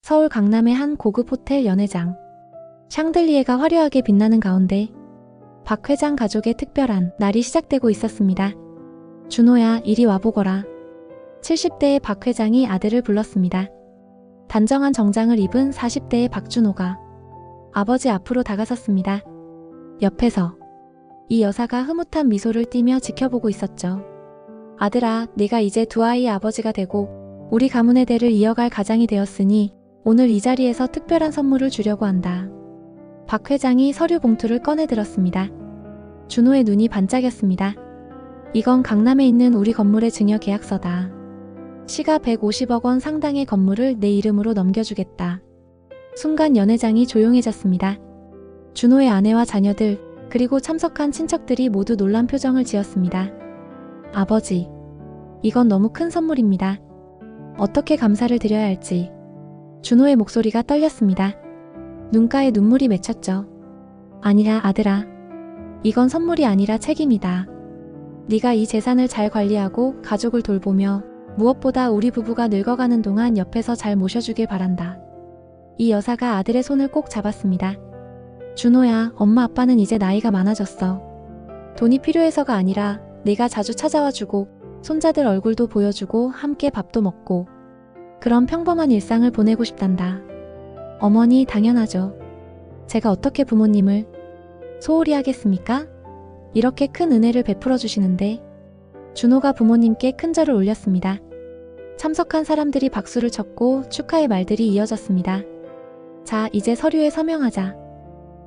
서울 강남의 한 고급 호텔 연회장. 샹들리에가 화려하게 빛나는 가운데 박 회장 가족의 특별한 날이 시작되고 있었습니다. 준호야, 이리 와보거라. 70대의 박 회장이 아들을 불렀습니다. 단정한 정장을 입은 40대의 박준호가 아버지 앞으로 다가섰습니다. 옆에서 이 여사가 흐뭇한 미소를 띠며 지켜보고 있었죠. 아들아, 네가 이제 두 아이의 아버지가 되고 우리 가문의 대를 이어갈 가장이 되었으니 오늘 이 자리에서 특별한 선물을 주려고 한다. 박 회장이 서류 봉투를 꺼내 들었습니다. 준호의 눈이 반짝였습니다. 이건 강남에 있는 우리 건물의 증여 계약서다. 시가 150억 원 상당의 건물을 내 이름으로 넘겨주겠다. 순간 연회장이 조용해졌습니다. 준호의 아내와 자녀들, 그리고 참석한 친척들이 모두 놀란 표정을 지었습니다. 아버지, 이건 너무 큰 선물입니다. 어떻게 감사를 드려야 할지. 준호의 목소리가 떨렸습니다. 눈가에 눈물이 맺혔죠. 아니라 아들아, 이건 선물이 아니라 책임이다. 네가 이 재산을 잘 관리하고 가족을 돌보며 무엇보다 우리 부부가 늙어가는 동안 옆에서 잘 모셔주길 바란다. 이 여사가 아들의 손을 꼭 잡았습니다. 준호야, 엄마 아빠는 이제 나이가 많아졌어. 돈이 필요해서가 아니라 내가 자주 찾아와주고 손자들 얼굴도 보여주고 함께 밥도 먹고 그런 평범한 일상을 보내고 싶단다. 어머니, 당연하죠. 제가 어떻게 부모님을 소홀히 하겠습니까? 이렇게 큰 은혜를 베풀어 주시는데. 준호가 부모님께 큰 절을 올렸습니다. 참석한 사람들이 박수를 쳤고 축하의 말들이 이어졌습니다. 자, 이제 서류에 서명하자.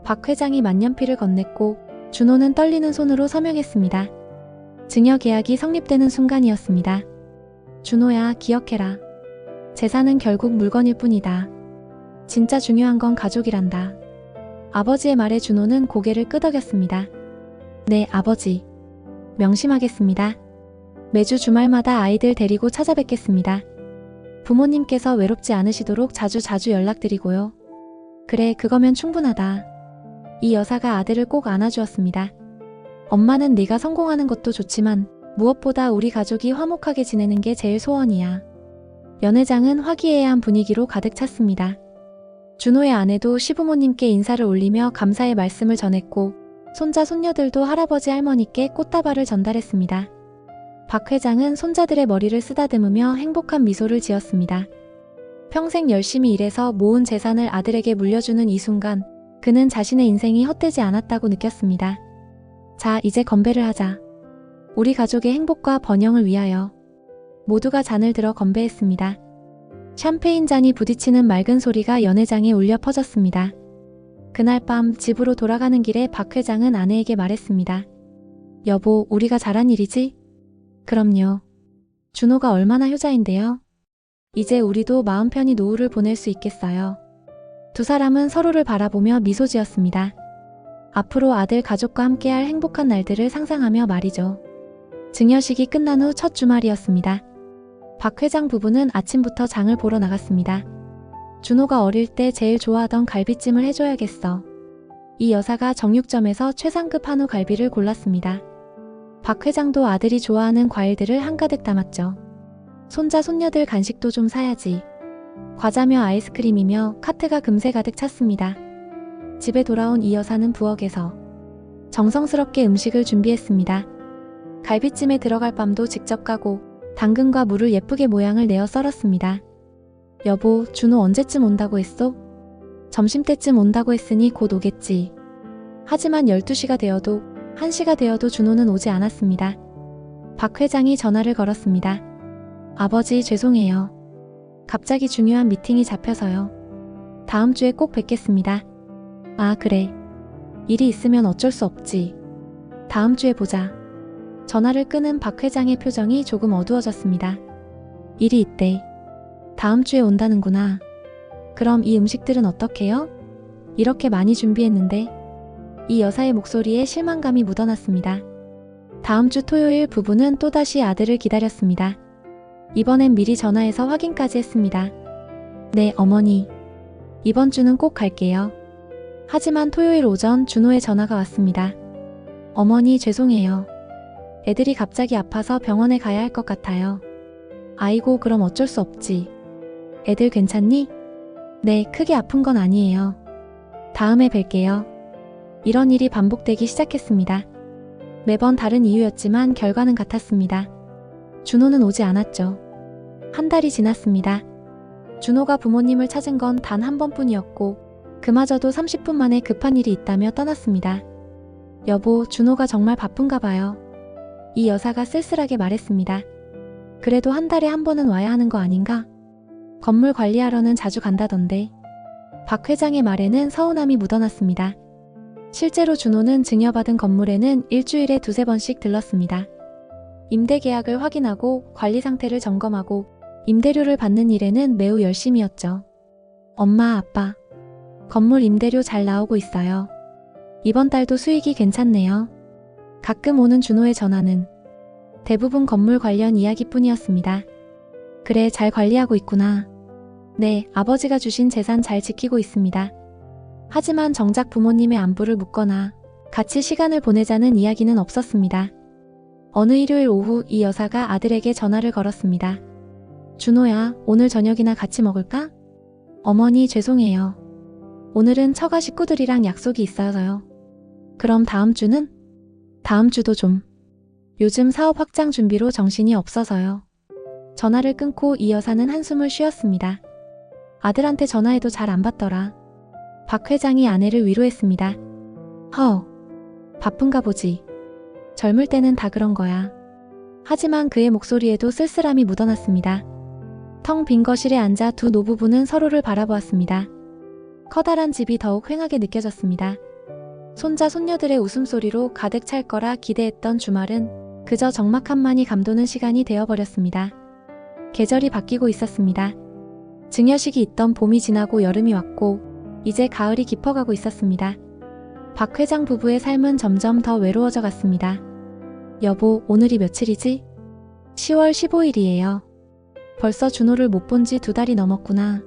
박 회장이 만년필을 건넸고 준호는 떨리는 손으로 서명했습니다. 증여 계약이 성립되는 순간이었습니다. 준호야, 기억해라. 재산은 결국 물건일 뿐이다. 진짜 중요한 건 가족이란다. 아버지의 말에 준호는 고개를 끄덕였습니다. 네, 아버지. 명심하겠습니다. 매주 주말마다 아이들 데리고 찾아뵙겠습니다. 부모님께서 외롭지 않으시도록 자주 연락드리고요. 그래, 그거면 충분하다. 이 여사가 아들을 꼭 안아주었습니다. 엄마는 네가 성공하는 것도 좋지만 무엇보다 우리 가족이 화목하게 지내는 게 제일 소원이야. 연회장은 화기애애한 분위기로 가득 찼습니다. 준호의 아내도 시부모님께 인사를 올리며 감사의 말씀을 전했고 손자 손녀들도 할아버지 할머니께 꽃다발을 전달했습니다. 박 회장은 손자들의 머리를 쓰다듬으며 행복한 미소를 지었습니다. 평생 열심히 일해서 모은 재산을 아들에게 물려주는 이 순간 그는 자신의 인생이 헛되지 않았다고 느꼈습니다. 자, 이제 건배를 하자. 우리 가족의 행복과 번영을 위하여. 모두가 잔을 들어 건배했습니다. 샴페인 잔이 부딪히는 맑은 소리가 연회장에 울려 퍼졌습니다. 그날 밤 집으로 돌아가는 길에 박 회장은 아내에게 말했습니다. 여보, 우리가 잘한 일이지? 그럼요. 준호가 얼마나 효자인데요. 이제 우리도 마음 편히 노후를 보낼 수 있겠어요. 두 사람은 서로를 바라보며 미소 지었습니다. 앞으로 아들 가족과 함께할 행복한 날들을 상상하며 말이죠. 증여식이 끝난 후 첫 주말이었습니다. 박 회장 부부는 아침부터 장을 보러 나갔습니다. 준호가 어릴 때 제일 좋아하던 갈비찜을 해줘야겠어. 이 여사가 정육점에서 최상급 한우 갈비를 골랐습니다. 박 회장도 아들이 좋아하는 과일들을 한가득 담았죠. 손자 손녀들 간식도 좀 사야지. 과자며 아이스크림이며 카트가 금세 가득 찼습니다. 집에 돌아온 이 여사는 부엌에서 정성스럽게 음식을 준비했습니다. 갈비찜에 들어갈 쌈도 직접 까고 당근과 무를 예쁘게 모양을 내어 썰었습니다. 여보, 준호 언제쯤 온다고 했어? 점심때쯤 온다고 했으니 곧 오겠지. 하지만 12시가 되어도 1시가 되어도 준호는 오지 않았습니다. 박 회장이 전화를 걸었습니다. 아버지, 죄송해요. 갑자기 중요한 미팅이 잡혀서요. 다음 주에 꼭 뵙겠습니다. 아, 그래. 일이 있으면 어쩔 수 없지. 다음 주에 보자. 전화를 끄는 박 회장의 표정이 조금 어두워졌습니다. 일이 있대. 다음 주에 온다는구나. 그럼 이 음식들은 어떡해요? 이렇게 많이 준비했는데. 이 여사의 목소리에 실망감이 묻어났습니다. 다음 주 토요일 부부는 또다시 아들을 기다렸습니다. 이번엔 미리 전화해서 확인까지 했습니다. 네, 어머니. 이번 주는 꼭 갈게요. 하지만 토요일 오전 준호의 전화가 왔습니다. 어머니, 죄송해요. 애들이 갑자기 아파서 병원에 가야 할 것 같아요. 아이고, 그럼 어쩔 수 없지. 애들 괜찮니? 네, 크게 아픈 건 아니에요. 다음에 뵐게요. 이런 일이 반복되기 시작했습니다. 매번 다른 이유였지만 결과는 같았습니다. 준호는 오지 않았죠. 한 달이 지났습니다. 준호가 부모님을 찾은 건 단 한 번뿐이었고 그마저도 30분 만에 급한 일이 있다며 떠났습니다. 여보, 준호가 정말 바쁜가 봐요. 이 여사가 쓸쓸하게 말했습니다. 그래도 한 달에 한 번은 와야 하는 거 아닌가? 건물 관리하러는 자주 간다던데. 박 회장의 말에는 서운함이 묻어났습니다. 실제로 준호는 증여받은 건물에는 일주일에 두세 번씩 들렀습니다. 임대 계약을 확인하고 관리 상태를 점검하고 임대료를 받는 일에는 매우 열심이었죠. 엄마, 아빠, 건물 임대료 잘 나오고 있어요. 이번 달도 수익이 괜찮네요. 가끔 오는 준호의 전화는 대부분 건물 관련 이야기뿐이었습니다. 그래, 잘 관리하고 있구나. 네, 아버지가 주신 재산 잘 지키고 있습니다. 하지만 정작 부모님의 안부를 묻거나 같이 시간을 보내자는 이야기는 없었습니다. 어느 일요일 오후 이 여사가 아들에게 전화를 걸었습니다. 준호야, 오늘 저녁이나 같이 먹을까? 어머니, 죄송해요. 오늘은 처가 식구들이랑 약속이 있어서요. 그럼 다음 주는? 다음 주도 좀. 요즘 사업 확장 준비로 정신이 없어서요. 전화를 끊고 이 여사는 한숨을 쉬었습니다. 아들한테 전화해도 잘 안 받더라. 박 회장이 아내를 위로했습니다. 바쁜가 보지. 젊을 때는 다 그런 거야. 하지만 그의 목소리에도 쓸쓸함이 묻어났습니다. 텅 빈 거실에 앉아 두 노부부는 서로를 바라보았습니다. 커다란 집이 더욱 휑하게 느껴졌습니다. 손자 손녀들의 웃음소리로 가득 찰 거라 기대했던 주말은 그저 적막함만이 감도는 시간이 되어버렸습니다. 계절이 바뀌고 있었습니다. 증여식이 있던 봄이 지나고 여름이 왔고 이제 가을이 깊어가고 있었습니다. 박 회장 부부의 삶은 점점 더 외로워져 갔습니다. 여보, 오늘이 며칠이지? 10월 15일이에요. 벌써 준호를 못 본 지 2달이 넘었구나.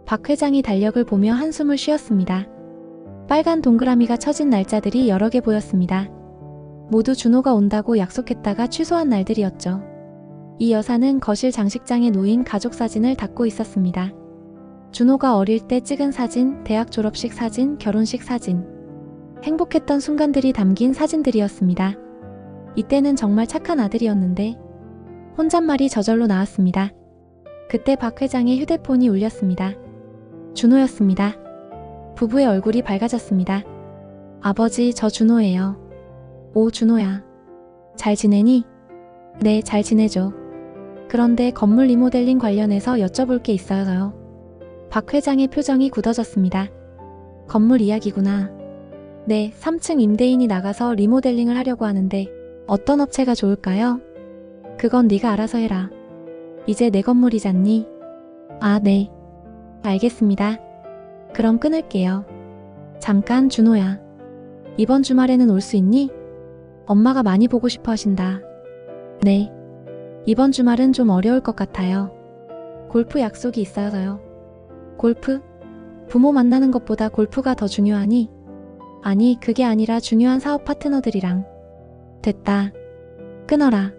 박 회장이 달력을 보며 한숨을 쉬었습니다. 빨간 동그라미가 쳐진 날짜들이 여러 개 보였습니다. 모두 준호가 온다고 약속했다가 취소한 날들이었죠. 이 여사는 거실 장식장에 놓인 가족 사진을 닫고 있었습니다. 준호가 어릴 때 찍은 사진, 대학 졸업식 사진, 결혼식 사진. 행복했던 순간들이 담긴 사진들이었습니다. 이때는 정말 착한 아들이었는데 혼잣말이 저절로 나왔습니다. 그때 박 회장의 휴대폰이 울렸습니다. 준호였습니다. 부부의 얼굴이 밝아졌습니다. 아버지, 저 준호예요. 오, 준호야. 잘 지내니? 네, 잘 지내죠. 그런데 건물 리모델링 관련해서 여쭤볼 게 있어서요. 박 회장의 표정이 굳어졌습니다. 건물 이야기구나. 네, 3층 임대인이 나가서 리모델링을 하려고 하는데 어떤 업체가 좋을까요? 그건 네가 알아서 해라. 이제 내 건물이잖니? 아, 네. 알겠습니다. 그럼 끊을게요. 잠깐, 준호야. 이번 주말에는 올 수 있니? 엄마가 많이 보고 싶어 하신다. 네. 이번 주말은 좀 어려울 것 같아요. 골프 약속이 있어서요. 골프? 부모 만나는 것보다 골프가 더 중요하니? 아니, 그게 아니라 중요한 사업 파트너들이랑. 됐다. 끊어라.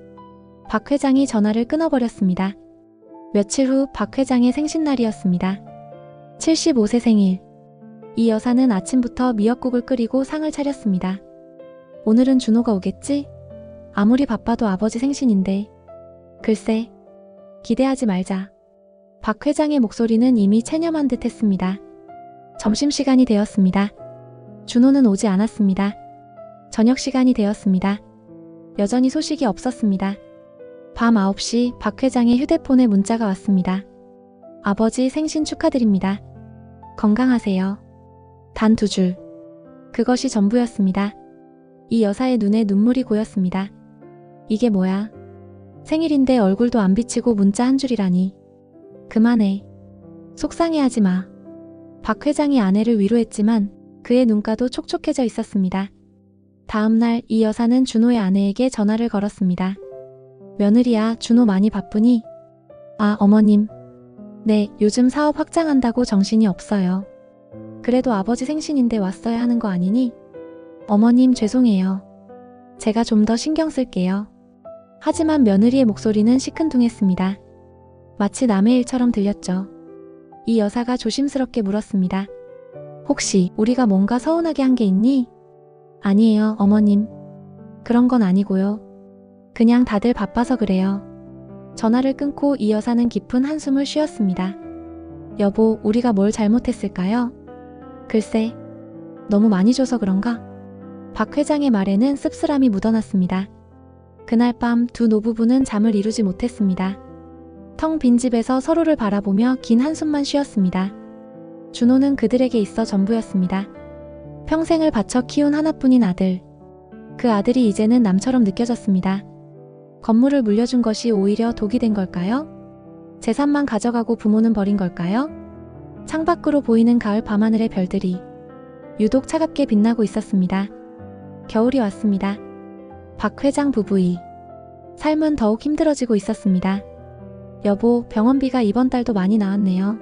박 회장이 전화를 끊어버렸습니다. 며칠 후 박 회장의 생신날이었습니다. 75세 생일. 이 여사는 아침부터 미역국을 끓이고 상을 차렸습니다. 오늘은 준호가 오겠지? 아무리 바빠도 아버지 생신인데. 글쎄, 기대하지 말자. 박 회장의 목소리는 이미 체념한 듯 했습니다. 점심시간이 되었습니다. 준호는 오지 않았습니다. 저녁시간이 되었습니다. 여전히 소식이 없었습니다. 밤 9시 박 회장의 휴대폰에 문자가 왔습니다. 아버지 생신 축하드립니다. 건강하세요. 단 2줄. 그것이 전부였습니다. 이 여사의 눈에 눈물이 고였습니다. 이게 뭐야? 생일인데 얼굴도 안 비치고 문자 한 줄이라니. 그만해. 속상해하지 마. 박 회장이 아내를 위로했지만 그의 눈가도 촉촉해져 있었습니다. 다음 날 이 여사는 준호의 아내에게 전화를 걸었습니다. 며느리야, 준호 많이 바쁘니? 아, 어머님. 네, 요즘 사업 확장한다고 정신이 없어요. 그래도 아버지 생신인데 왔어야 하는 거 아니니? 어머님, 죄송해요. 제가 좀 더 신경 쓸게요. 하지만 며느리의 목소리는 시큰둥했습니다. 마치 남의 일처럼 들렸죠. 이 여사가 조심스럽게 물었습니다. 혹시 우리가 뭔가 서운하게 한 게 있니? 아니에요, 어머님. 그런 건 아니고요. 그냥 다들 바빠서 그래요. 전화를 끊고 이 여사는 깊은 한숨을 쉬었습니다. 여보, 우리가 뭘 잘못했을까요? 글쎄, 너무 많이 줘서 그런가? 박 회장의 말에는 씁쓸함이 묻어났습니다. 그날 밤 두 노부부는 잠을 이루지 못했습니다. 텅 빈 집에서 서로를 바라보며 긴 한숨만 쉬었습니다. 준호는 그들에게 있어 전부였습니다. 평생을 바쳐 키운 하나뿐인 아들. 그 아들이 이제는 남처럼 느껴졌습니다. 건물을 물려준 것이 오히려 독이 된 걸까요? 재산만 가져가고 부모는 버린 걸까요? 창밖으로 보이는 가을 밤하늘의 별들이 유독 차갑게 빛나고 있었습니다. 겨울이 왔습니다. 박 회장 부부의 삶은 더욱 힘들어지고 있었습니다. 여보, 병원비가 이번 달도 많이 나왔네요.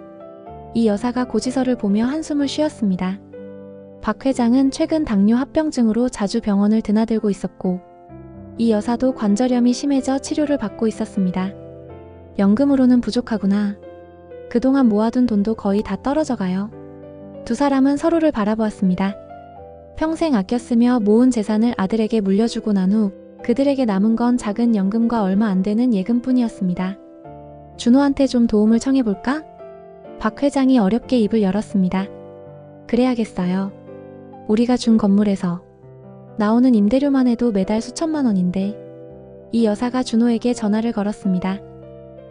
이 여사가 고지서를 보며 한숨을 쉬었습니다. 박 회장은 최근 당뇨 합병증으로 자주 병원을 드나들고 있었고 이 여사도 관절염이 심해져 치료를 받고 있었습니다. 연금으로는 부족하구나. 그동안 모아둔 돈도 거의 다 떨어져 가요. 두 사람은 서로를 바라보았습니다. 평생 아껴 쓰며 모은 재산을 아들에게 물려주고 난 후 그들에게 남은 건 작은 연금과 얼마 안 되는 예금뿐이었습니다. 준호한테 좀 도움을 청해볼까? 박 회장이 어렵게 입을 열었습니다. 그래야겠어요. 우리가 준 건물에서 나오는 임대료만 해도 매달 수천만 원인데. 이 여사가 준호에게 전화를 걸었습니다.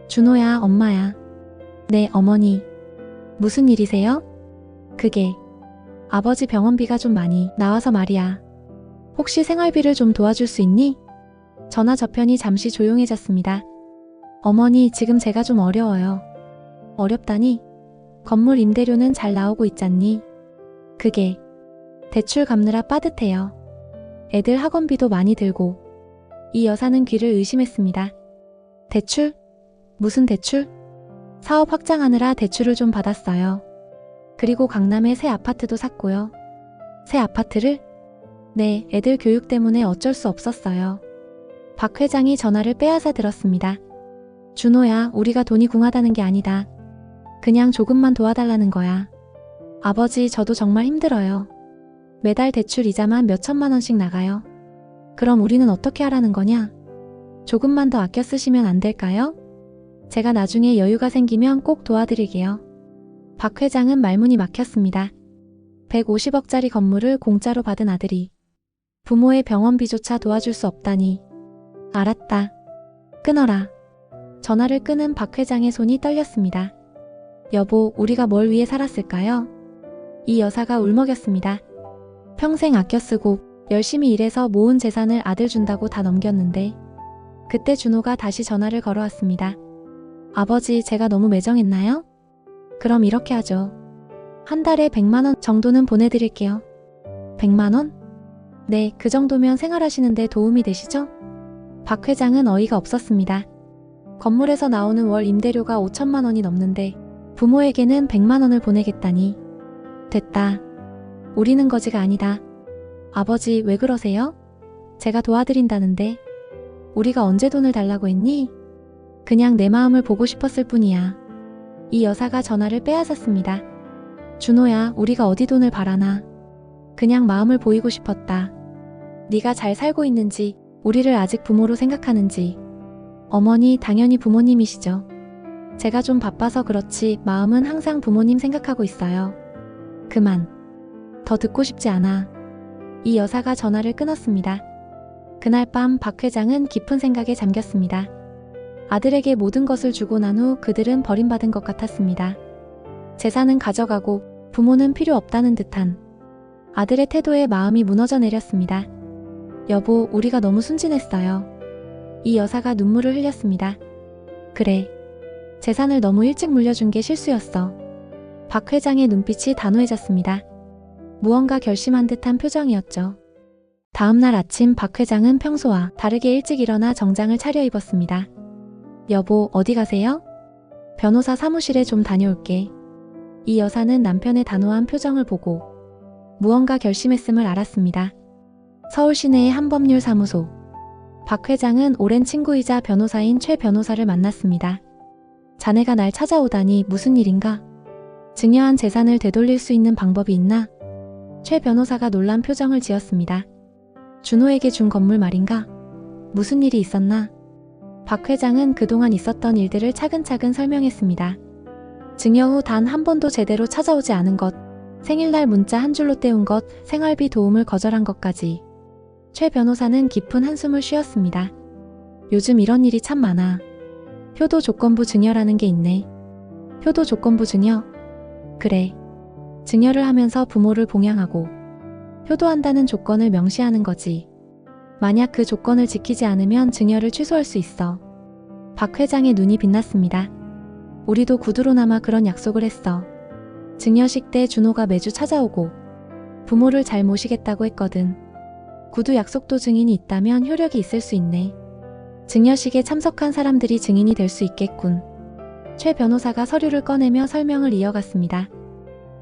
준호야, 엄마야. 네, 어머니. 무슨 일이세요? 그게 아버지 병원비가 좀 많이 나와서 말이야. 혹시 생활비를 좀 도와줄 수 있니? 전화 저편이 잠시 조용해졌습니다. 어머니, 지금 제가 좀 어려워요. 어렵다니? 건물 임대료는 잘 나오고 있잖니? 그게 대출 갚느라 빠듯해요. 애들 학원비도 많이 들고. 이 여사는 귀를 의심했습니다. 대출? 무슨 대출? 사업 확장하느라 대출을 좀 받았어요. 그리고 강남에 새 아파트도 샀고요. 새 아파트를? 네, 애들 교육 때문에 어쩔 수 없었어요. 박 회장이 전화를 빼앗아 들었습니다. 준호야, 우리가 돈이 궁하다는 게 아니다. 그냥 조금만 도와달라는 거야. 아버지, 저도 정말 힘들어요. 매달 대출 이자만 몇 천만 원씩 나가요. 그럼 우리는 어떻게 하라는 거냐? 조금만 더 아껴 쓰시면 안 될까요? 제가 나중에 여유가 생기면 꼭 도와드릴게요. 박 회장은 말문이 막혔습니다. 150억짜리 건물을 공짜로 받은 아들이 부모의 병원비조차 도와줄 수 없다니. 알았다. 끊어라. 전화를 끊은 박 회장의 손이 떨렸습니다. 여보, 우리가 뭘 위해 살았을까요? 이 여사가 울먹였습니다. 평생 아껴 쓰고 열심히 일해서 모은 재산을 아들 준다고 다 넘겼는데. 그때 준호가 다시 전화를 걸어왔습니다. 아버지, 제가 너무 매정했나요? 그럼 이렇게 하죠. 한 달에 100만 원 정도는 보내드릴게요. 100만 원? 네, 그 정도면 생활하시는데 도움이 되시죠? 박 회장은 어이가 없었습니다. 건물에서 나오는 월 임대료가 5천만 원이 넘는데 부모에게는 100만 원을 보내겠다니. 됐다. 우리는 거지가 아니다. 아버지, 왜 그러세요? 제가 도와드린다는데. 우리가 언제 돈을 달라고 했니? 그냥 내 마음을 보고 싶었을 뿐이야. 이 여사가 전화를 빼앗았습니다. 준호야, 우리가 어디 돈을 바라나. 그냥 마음을 보이고 싶었다. 네가 잘 살고 있는지, 우리를 아직 부모로 생각하는지. 어머니, 당연히 부모님이시죠. 제가 좀 바빠서 그렇지 마음은 항상 부모님 생각하고 있어요. 그만. 더 듣고 싶지 않아. 이 여사가 전화를 끊었습니다. 그날 밤 박 회장은 깊은 생각에 잠겼습니다. 아들에게 모든 것을 주고 난 후 그들은 버림받은 것 같았습니다. 재산은 가져가고 부모는 필요 없다는 듯한 아들의 태도에 마음이 무너져 내렸습니다. 여보, 우리가 너무 순진했어요. 이 여사가 눈물을 흘렸습니다. 그래. 재산을 너무 일찍 물려준 게 실수였어. 박 회장의 눈빛이 단호해졌습니다. 무언가 결심한 듯한 표정이었죠. 다음날 아침 박 회장은 평소와 다르게 일찍 일어나 정장을 차려입었습니다. 여보, 어디 가세요? 변호사 사무실에 좀 다녀올게. 이 여사는 남편의 단호한 표정을 보고 무언가 결심했음을 알았습니다. 서울 시내의 한법률 사무소. 박 회장은 오랜 친구이자 변호사인 최 변호사를 만났습니다. 자네가 날 찾아오다니 무슨 일인가? 증여한 재산을 되돌릴 수 있는 방법이 있나? 최 변호사가 놀란 표정을 지었습니다. 준호에게 준 건물 말인가? 무슨 일이 있었나? 박 회장은 그동안 있었던 일들을 차근차근 설명했습니다. 증여 후 단 한 번도 제대로 찾아오지 않은 것, 생일날 문자 한 줄로 때운 것, 생활비 도움을 거절한 것까지. 최 변호사는 깊은 한숨을 쉬었습니다. 요즘 이런 일이 참 많아. 효도 조건부 증여라는 게 있네. 효도 조건부 증여? 그래. 증여를 하면서 부모를 봉양하고 효도한다는 조건을 명시하는 거지. 만약 그 조건을 지키지 않으면 증여를 취소할 수 있어. 박 회장의 눈이 빛났습니다. 우리도 구두로나마 그런 약속을 했어. 증여식 때 준호가 매주 찾아오고 부모를 잘 모시겠다고 했거든. 구두 약속도 증인이 있다면 효력이 있을 수 있네. 증여식에 참석한 사람들이 증인이 될 수 있겠군. 최 변호사가 서류를 꺼내며 설명을 이어갔습니다.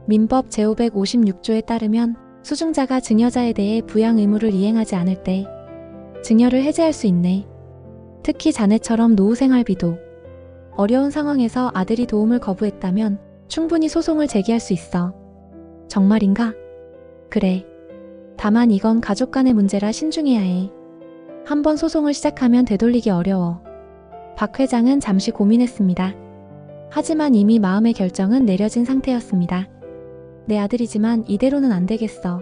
민법 제556조에 따르면 수증자가 증여자에 대해 부양 의무를 이행하지 않을 때 증여를 해제할 수 있네. 특히 자네처럼 노후 생활비도 어려운 상황에서 아들이 도움을 거부했다면 충분히 소송을 제기할 수 있어. 정말인가? 그래. 다만 이건 가족 간의 문제라 신중해야 해. 한번 소송을 시작하면 되돌리기 어려워. 박 회장은 잠시 고민했습니다. 하지만 이미 마음의 결정은 내려진 상태였습니다. 내 아들이지만 이대로는 안 되겠어.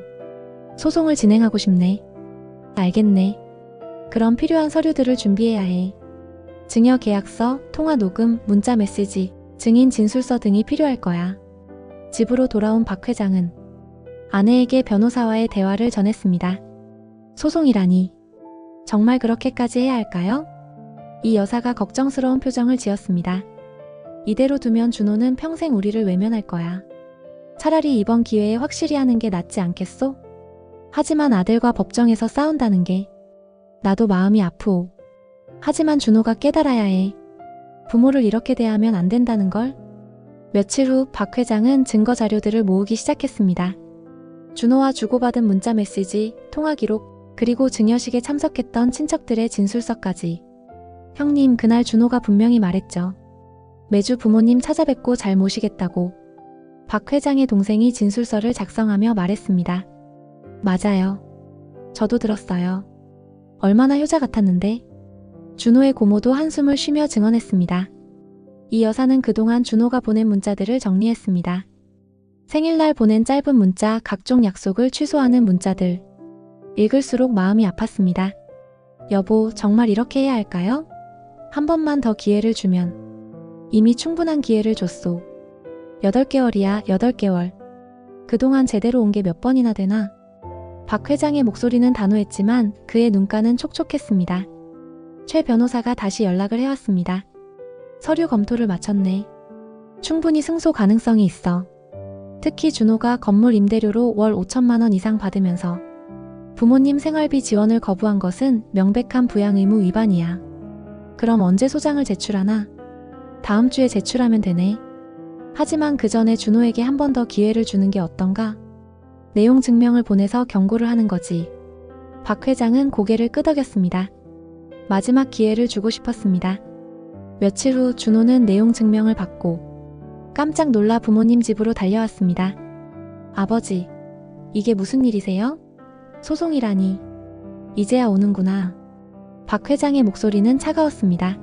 소송을 진행하고 싶네. 알겠네. 그럼 필요한 서류들을 준비해야 해. 증여 계약서, 통화 녹음, 문자 메시지, 증인 진술서 등이 필요할 거야. 집으로 돌아온 박 회장은 아내에게 변호사와의 대화를 전했습니다. 소송이라니. 정말 그렇게까지 해야 할까요? 이 여사가 걱정스러운 표정을 지었습니다. 이대로 두면 준호는 평생 우리를 외면할 거야. 차라리 이번 기회에 확실히 하는 게 낫지 않겠소? 하지만 아들과 법정에서 싸운다는 게 나도 마음이 아프오. 하지만 준호가 깨달아야 해. 부모를 이렇게 대하면 안 된다는 걸. 며칠 후 박 회장은 증거 자료들을 모으기 시작했습니다. 준호와 주고받은 문자 메시지, 통화 기록, 그리고 증여식에 참석했던 친척들의 진술서까지. 형님, 그날 준호가 분명히 말했죠. 매주 부모님 찾아뵙고 잘 모시겠다고. 박 회장의 동생이 진술서를 작성하며 말했습니다. 맞아요. 저도 들었어요. 얼마나 효자 같았는데. 준호의 고모도 한숨을 쉬며 증언했습니다. 이 여사는 그동안 준호가 보낸 문자들을 정리했습니다. 생일날 보낸 짧은 문자, 각종 약속을 취소하는 문자들. 읽을수록 마음이 아팠습니다. 여보, 정말 이렇게 해야 할까요? 한 번만 더 기회를 주면. 이미 충분한 기회를 줬소. 8개월이야, 8개월. 그동안 제대로 온 게 몇 번이나 되나? 박 회장의 목소리는 단호했지만 그의 눈가는 촉촉했습니다. 최 변호사가 다시 연락을 해왔습니다. 서류 검토를 마쳤네. 충분히 승소 가능성이 있어. 특히 준호가 건물 임대료로 월 5천만 원 이상 받으면서 부모님 생활비 지원을 거부한 것은 명백한 부양 의무 위반이야. 그럼 언제 소장을 제출하나? 다음 주에 제출하면 되네. 하지만 그 전에 준호에게 한 번 더 기회를 주는 게 어떤가? 내용 증명을 보내서 경고를 하는 거지. 박 회장은 고개를 끄덕였습니다. 마지막 기회를 주고 싶었습니다. 며칠 후 준호는 내용 증명을 받고 깜짝 놀라 부모님 집으로 달려왔습니다. 아버지, 이게 무슨 일이세요? 소송이라니. 이제야 오는구나. 박 회장의 목소리는 차가웠습니다.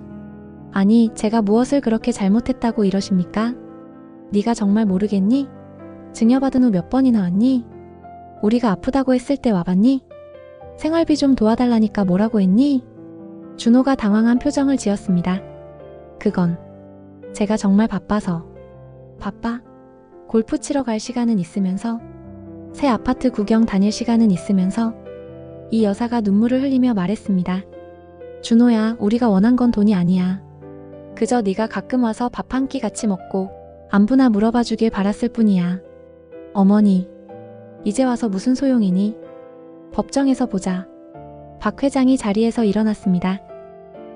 아니, 제가 무엇을 그렇게 잘못했다고 이러십니까? 네가 정말 모르겠니? 증여받은 후 몇 번이나 왔니? 우리가 아프다고 했을 때 와봤니? 생활비 좀 도와달라니까 뭐라고 했니? 준호가 당황한 표정을 지었습니다. 그건 제가 정말 바빠서. 바빠? 골프 치러 갈 시간은 있으면서, 새 아파트 구경 다닐 시간은 있으면서. 이 여사가 눈물을 흘리며 말했습니다. 준호야, 우리가 원한 건 돈이 아니야. 그저 네가 가끔 와서 밥 한 끼 같이 먹고 안부나 물어봐 주길 바랐을 뿐이야. 어머니, 이제 와서 무슨 소용이니? 법정에서 보자. 박 회장이 자리에서 일어났습니다.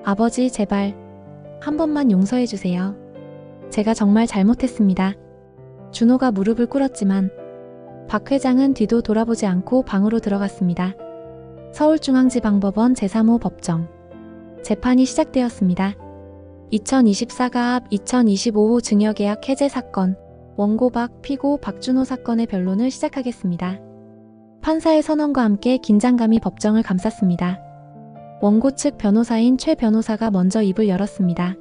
아버지, 제발 한 번만 용서해 주세요. 제가 정말 잘못했습니다. 준호가 무릎을 꿇었지만 박 회장은 뒤도 돌아보지 않고 방으로 들어갔습니다. 서울중앙지방법원 제3호 법정. 재판이 시작되었습니다. 2024가압 2025호 증여계약 해제 사건. 원고 피고 박준호 사건의 변론을 시작하겠습니다. 판사의 선언과 함께 긴장감이 법정을 감쌌습니다. 원고 측 변호사인 최 변호사가 먼저 입을 열었습니다.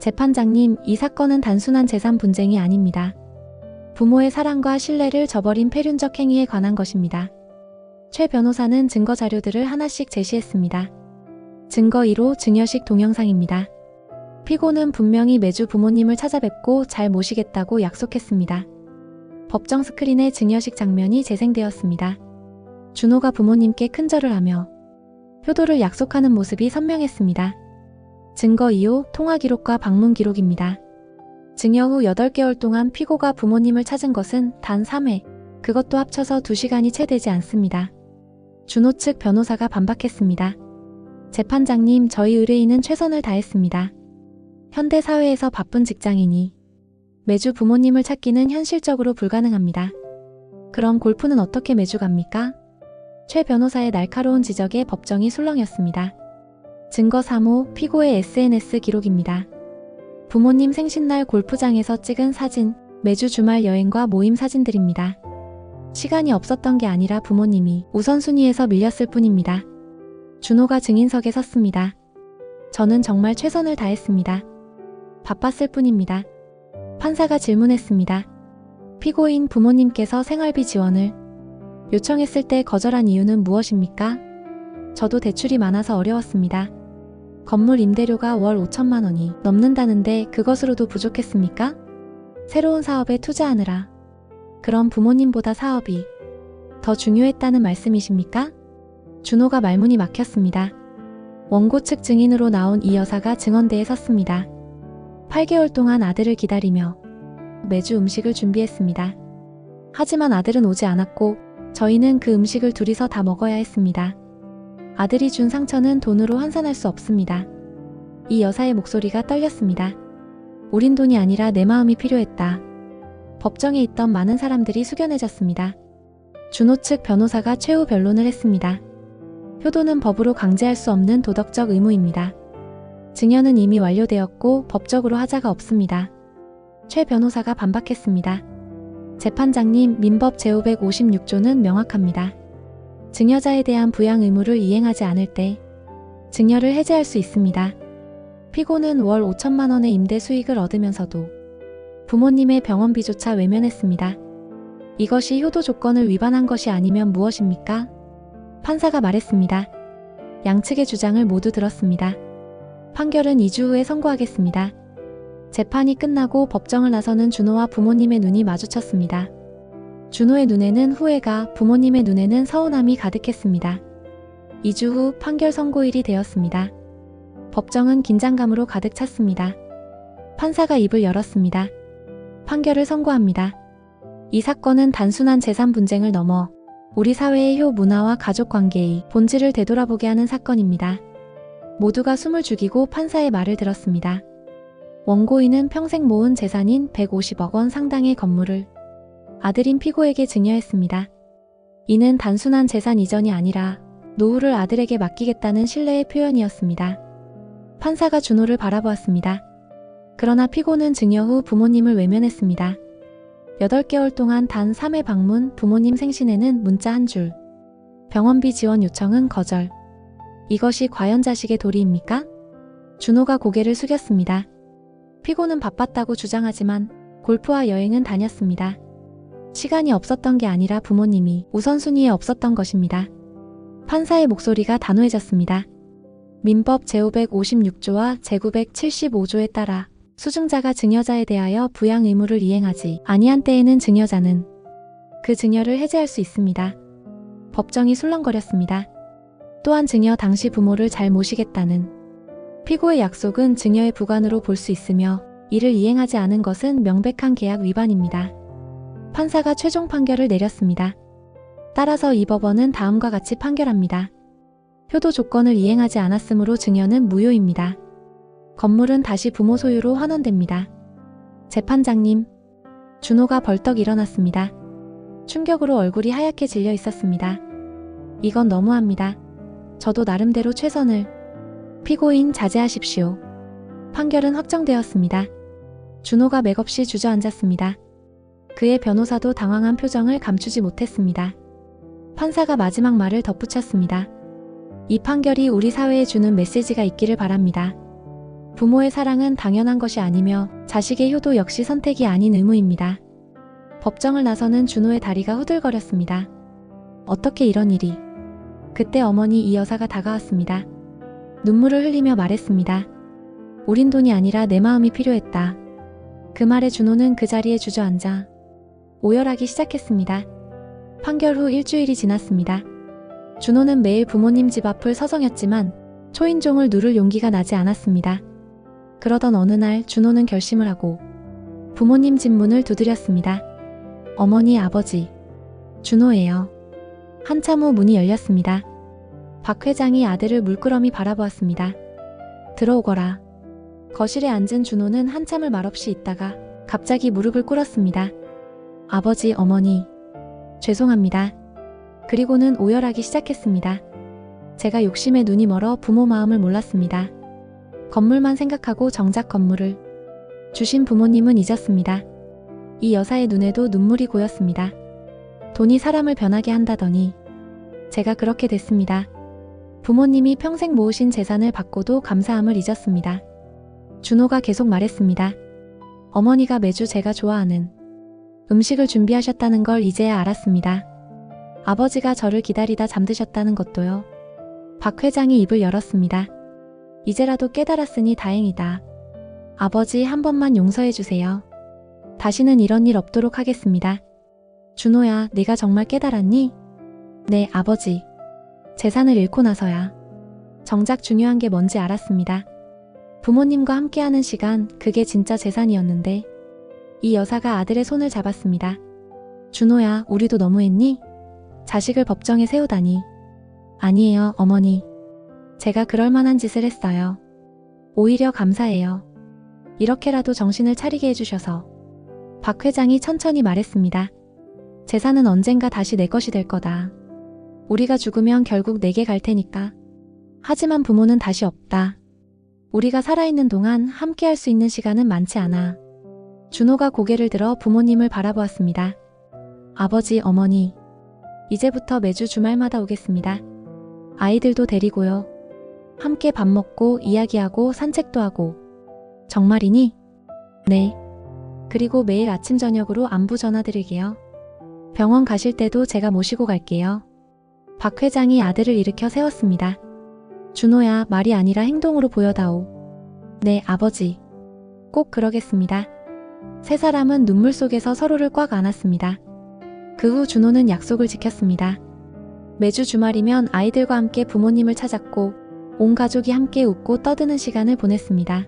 재판장님, 이 사건은 단순한 재산 분쟁이 아닙니다. 부모의 사랑과 신뢰를 저버린 폐륜적 행위에 관한 것입니다. 최 변호사는 증거 자료들을 하나씩 제시했습니다. 증거 1호 증여식 동영상입니다. 피고는 분명히 매주 부모님을 찾아뵙고 잘 모시겠다고 약속했습니다. 법정 스크린에 증여식 장면이 재생되었습니다. 준호가 부모님께 큰절을 하며 효도를 약속하는 모습이 선명했습니다. 증거 2호 통화 기록과 방문 기록입니다. 증여 후 8개월 동안 피고가 부모님을 찾은 것은 단 3회, 그것도 합쳐서 2시간이 채 되지 않습니다. 준호 측 변호사가 반박했습니다. 재판장님, 저희 의뢰인은 최선을 다했습니다. 현대 사회에서 바쁜 직장인이 매주 부모님을 찾기는 현실적으로 불가능합니다. 그럼 골프는 어떻게 매주 갑니까? 최 변호사의 날카로운 지적에 법정이 술렁였습니다. 증거 3호 피고의 SNS 기록입니다. 부모님 생신날 골프장에서 찍은 사진, 매주 주말 여행과 모임 사진들입니다. 시간이 없었던 게 아니라 부모님이 우선순위에서 밀렸을 뿐입니다. 준호가 증인석에 섰습니다. 저는 정말 최선을 다했습니다. 바빴을 뿐입니다. 판사가 질문했습니다. 피고인 부모님께서 생활비 지원을 요청했을 때 거절한 이유는 무엇입니까? 저도 대출이 많아서 어려웠습니다. 건물 임대료가 월 5천만 원이 넘는다는데 그것으로도 부족했습니까? 새로운 사업에 투자하느라. 그럼 부모님보다 사업이 더 중요했다는 말씀이십니까? 준호가 말문이 막혔습니다. 원고 측 증인으로 나온 이 여사가 증언대에 섰습니다. 8개월 동안 아들을 기다리며 매주 음식을 준비했습니다. 하지만 아들은 오지 않았고 저희는 그 음식을 둘이서 다 먹어야 했습니다. 아들이 준 상처는 돈으로 환산할 수 없습니다. 이 여사의 목소리가 떨렸습니다. 우린 돈이 아니라 내 마음이 필요했다. 법정에 있던 많은 사람들이 숙연해졌습니다. 준호 측 변호사가 최후 변론을 했습니다. 효도는 법으로 강제할 수 없는 도덕적 의무입니다. 증여는 이미 완료되었고 법적으로 하자가 없습니다. 최 변호사가 반박했습니다. 재판장님, 민법 제556조는 명확합니다. 증여자에 대한 부양 의무를 이행하지 않을 때 증여를 해제할 수 있습니다. 피고는 월 5천만 원의 임대 수익을 얻으면서도 부모님의 병원비조차 외면했습니다. 이것이 효도 조건을 위반한 것이 아니면 무엇입니까? 판사가 말했습니다. 양측의 주장을 모두 들었습니다. 판결은 2주 후에 선고하겠습니다. 재판이 끝나고 법정을 나서는 준호와 부모님의 눈이 마주쳤습니다. 준호의 눈에는 후회가, 부모님의 눈에는 서운함이 가득했습니다. 2주 후 판결 선고일이 되었습니다. 법정은 긴장감으로 가득 찼습니다. 판사가 입을 열었습니다. 판결을 선고합니다. 이 사건은 단순한 재산 분쟁을 넘어 우리 사회의 효 문화와 가족 관계의 본질을 되돌아보게 하는 사건입니다. 모두가 숨을 죽이고 판사의 말을 들었습니다. 원고인은 평생 모은 재산인 150억 원 상당의 건물을 아들인 피고에게 증여했습니다. 이는 단순한 재산 이전이 아니라 노후를 아들에게 맡기겠다는 신뢰의 표현이었습니다. 판사가 준호를 바라보았습니다. 그러나 피고는 증여 후 부모님을 외면했습니다. 8개월 동안 단 3회 방문, 부모님 생신에는 문자 한 줄. 병원비 지원 요청은 거절. 이것이 과연 자식의 도리입니까? 준호가 고개를 숙였습니다. 피고는 바빴다고 주장하지만 골프와 여행은 다녔습니다. 시간이 없었던 게 아니라 부모님이 우선순위에 없었던 것입니다. 판사의 목소리가 단호해졌습니다. 민법 제556조와 제975조에 따라 수증자가 증여자에 대하여 부양 의무를 이행하지 아니한 때에는 증여자는 그 증여를 해제할 수 있습니다. 법정이 술렁거렸습니다. 또한 증여 당시 부모를 잘 모시겠다는 피고의 약속은 증여의 부관으로 볼 수 있으며 이를 이행하지 않은 것은 명백한 계약 위반입니다. 판사가 최종 판결을 내렸습니다. 따라서 이 법원은 다음과 같이 판결합니다. 효도 조건을 이행하지 않았으므로 증여는 무효입니다. 건물은 다시 부모 소유로 환원됩니다. 재판장님, 준호가 벌떡 일어났습니다. 충격으로 얼굴이 하얗게 질려 있었습니다. 이건 너무합니다. 저도 나름대로 최선을. 피고인 자제하십시오. 판결은 확정되었습니다. 준호가 맥없이 주저앉았습니다. 그의 변호사도 당황한 표정을 감추지 못했습니다. 판사가 마지막 말을 덧붙였습니다. 이 판결이 우리 사회에 주는 메시지가 있기를 바랍니다. 부모의 사랑은 당연한 것이 아니며 자식의 효도 역시 선택이 아닌 의무입니다. 법정을 나서는 준호의 다리가 후들거렸습니다. 어떻게 이런 일이? 그때 어머니 이 여사가 다가왔습니다. 눈물을 흘리며 말했습니다. 우린 돈이 아니라 내 마음이 필요했다. 그 말에 준호는 그 자리에 주저앉아 오열하기 시작했습니다. 판결 후 일주일이 지났습니다. 준호는 매일 부모님 집 앞을 서성였지만 초인종을 누를 용기가 나지 않았습니다. 그러던 어느 날 준호는 결심을 하고 부모님 집 문을 두드렸습니다. 어머니, 아버지, 준호예요. 한참 후 문이 열렸습니다. 박 회장이 아들을 물끄러미 바라보았습니다. 들어오거라. 거실에 앉은 준호는 한참을 말없이 있다가 갑자기 무릎을 꿇었습니다. 아버지, 어머니, 죄송합니다. 그리고는 오열하기 시작했습니다. 제가 욕심에 눈이 멀어 부모 마음을 몰랐습니다. 건물만 생각하고 정작 건물을 주신 부모님은 잊었습니다. 이 여사의 눈에도 눈물이 고였습니다. 돈이 사람을 변하게 한다더니 제가 그렇게 됐습니다. 부모님이 평생 모으신 재산을 받고도 감사함을 잊었습니다. 준호가 계속 말했습니다. 어머니가 매주 제가 좋아하는 음식을 준비하셨다는 걸 이제야 알았습니다. 아버지가 저를 기다리다 잠드셨다는 것도요. 박 회장이 입을 열었습니다. 이제라도 깨달았으니 다행이다. 아버지, 한 번만 용서해 주세요. 다시는 이런 일 없도록 하겠습니다. 준호야, 네가 정말 깨달았니? 네, 아버지. 재산을 잃고 나서야 정작 중요한 게 뭔지 알았습니다. 부모님과 함께하는 시간, 그게 진짜 재산이었는데. 이 여사가 아들의 손을 잡았습니다. 준호야, 우리도 너무했니? 자식을 법정에 세우다니. 아니에요, 어머니. 제가 그럴 만한 짓을 했어요. 오히려 감사해요. 이렇게라도 정신을 차리게 해주셔서. 박 회장이 천천히 말했습니다. 재산은 언젠가 다시 내 것이 될 거다. 우리가 죽으면 결국 내게 갈 테니까. 하지만 부모는 다시 없다. 우리가 살아있는 동안 함께 할 수 있는 시간은 많지 않아. 준호가 고개를 들어 부모님을 바라보았습니다. 아버지, 어머니. 이제부터 매주 주말마다 오겠습니다. 아이들도 데리고요. 함께 밥 먹고 이야기하고 산책도 하고. 정말이니? 네. 그리고 매일 아침 저녁으로 안부 전화드릴게요. 병원 가실 때도 제가 모시고 갈게요. 박 회장이 아들을 일으켜 세웠습니다. 준호야, 말이 아니라 행동으로 보여다오. 네, 아버지. 꼭 그러겠습니다. 세 사람은 눈물 속에서 서로를 꽉 안았습니다. 그 후 준호는 약속을 지켰습니다. 매주 주말이면 아이들과 함께 부모님을 찾았고 온 가족이 함께 웃고 떠드는 시간을 보냈습니다.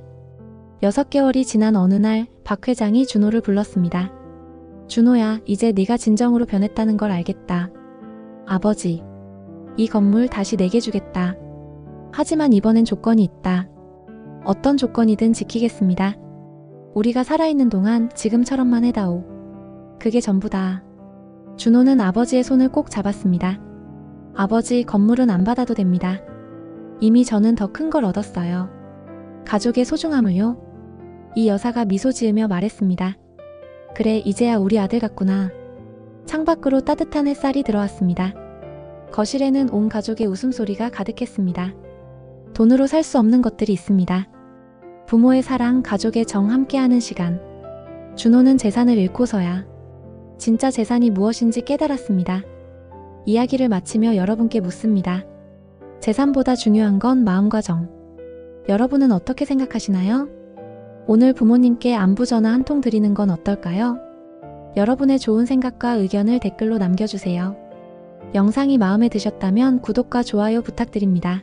6개월이 지난 어느 날 박 회장이 준호를 불렀습니다. 준호야, 이제 네가 진정으로 변했다는 걸 알겠다. 아버지, 이 건물 다시 내게 주겠다. 하지만 이번엔 조건이 있다. 어떤 조건이든 지키겠습니다. 우리가 살아있는 동안 지금처럼만 해다오. 그게 전부다. 준호는 아버지의 손을 꼭 잡았습니다. 아버지, 건물은 안 받아도 됩니다. 이미 저는 더 큰 걸 얻었어요. 가족의 소중함을요. 이 여사가 미소 지으며 말했습니다. 그래, 이제야 우리 아들 같구나. 창밖으로 따뜻한 햇살이 들어왔습니다. 거실에는 온 가족의 웃음소리가 가득했습니다. 돈으로 살 수 없는 것들이 있습니다. 부모의 사랑, 가족의 정, 함께하는 시간. 준호는 재산을 잃고서야 진짜 재산이 무엇인지 깨달았습니다. 이야기를 마치며 여러분께 묻습니다. 재산보다 중요한 건 마음과 정. 여러분은 어떻게 생각하시나요? 오늘 부모님께 안부 전화 한 통 드리는 건 어떨까요? 여러분의 좋은 생각과 의견을 댓글로 남겨주세요. 영상이 마음에 드셨다면 구독과 좋아요 부탁드립니다.